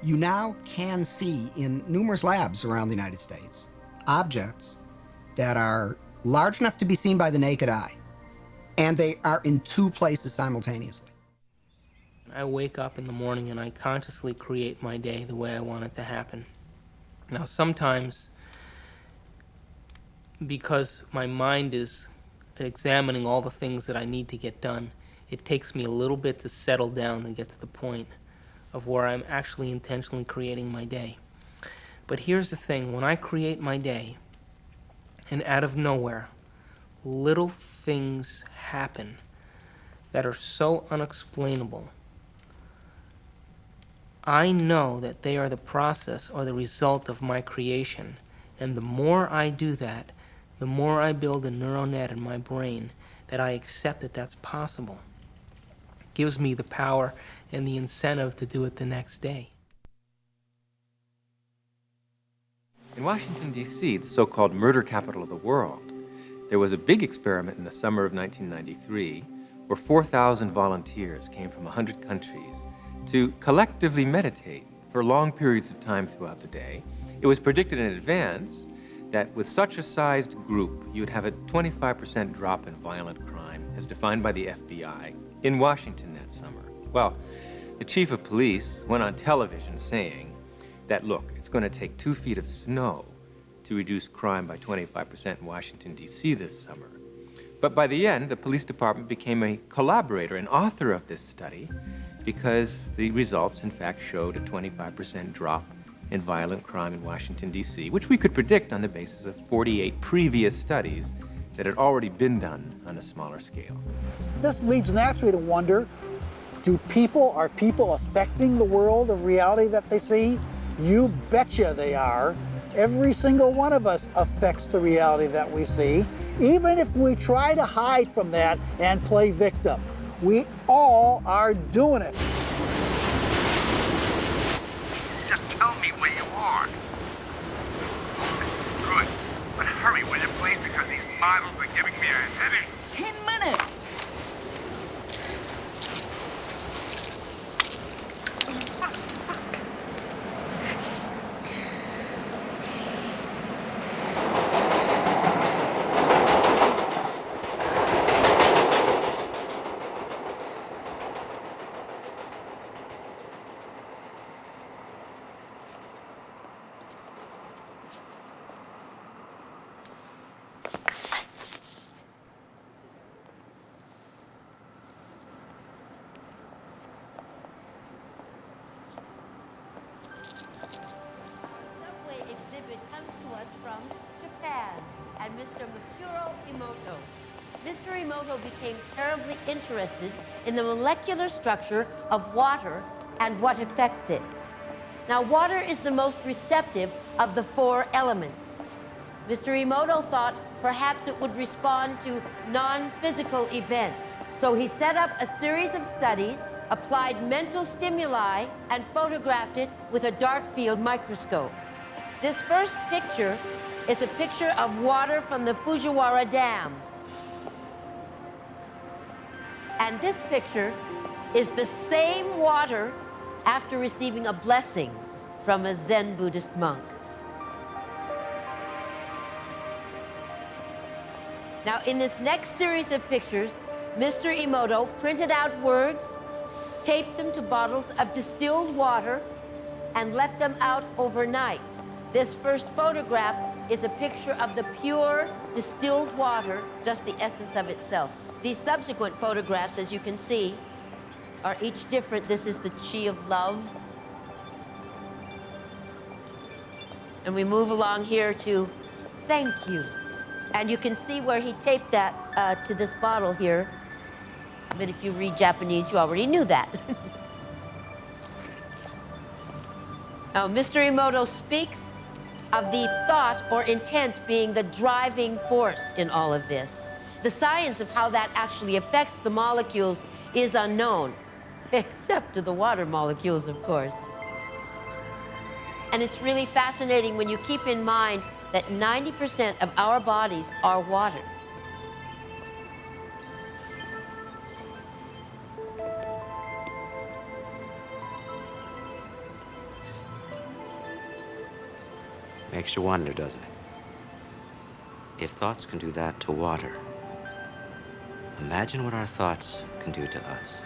You now can see in numerous labs around the United States objects that are large enough to be seen by the naked eye, and they are in two places simultaneously. I wake up in the morning and I consciously create my day the way I want it to happen. Now sometimes, because my mind is examining all the things that I need to get done, it takes me a little bit to settle down and get to the point of where I'm actually intentionally creating my day. But here's the thing, when I create my day, and out of nowhere, little things happen that are so unexplainable, I know that they are the process or the result of my creation. And the more I do that, the more I build a neural net in my brain that I accept that that's possible. It gives me the power and the incentive to do it the next day. In Washington, D.C., the so-called murder capital of the world, there was a big experiment in the summer of 1993 where 4,000 volunteers came from 100 countries to collectively meditate for long periods of time throughout the day. It was predicted in advance that with such a sized group, you would have a 25% drop in violent crime, as defined by the FBI, in Washington that summer. Well, the chief of police went on television saying that, look, it's going to take 2 feet of snow to reduce crime by 25% in Washington, D.C. this summer. But by the end, the police department became a collaborator and author of this study because the results, in fact, showed a 25% drop in violent crime in Washington, D.C., which we could predict on the basis of 48 previous studies that had already been done on a smaller scale. This leads naturally to wonder, are people affecting the world of reality that they see? You betcha they are. Every single one of us affects the reality that we see, even if we try to hide from that and play victim. We all are doing it. Just tell me where you are. Good. But hurry, will you please, because these models are giving me a headache. 10 minutes. From Japan, and Mr. Emoto. Mr. Emoto became terribly interested in the molecular structure of water and what affects it. Now, water is the most receptive of the 4 elements. Mr. Emoto thought perhaps it would respond to non-physical events. So he set up a series of studies, applied mental stimuli, and photographed it with a dark field microscope. This first picture is a picture of water from the Fujiwara Dam. And this picture is the same water after receiving a blessing from a Zen Buddhist monk. Now, in this next series of pictures, Mr. Emoto printed out words, taped them to bottles of distilled water, and left them out overnight. This first photograph is a picture of the pure distilled water, just the essence of itself. These subsequent photographs, as you can see, are each different. This is the chi of love. And we move along here to thank you. And you can see where he taped that to this bottle here. But if you read Japanese, you already knew that. Now, Mr. Emoto speaks of the thought or intent being the driving force in all of this. The science of how that actually affects the molecules is unknown, except to the water molecules, of course. And it's really fascinating when you keep in mind that 90% of our bodies are water. Makes you wonder, doesn't it? If thoughts can do that to water, imagine what our thoughts can do to us.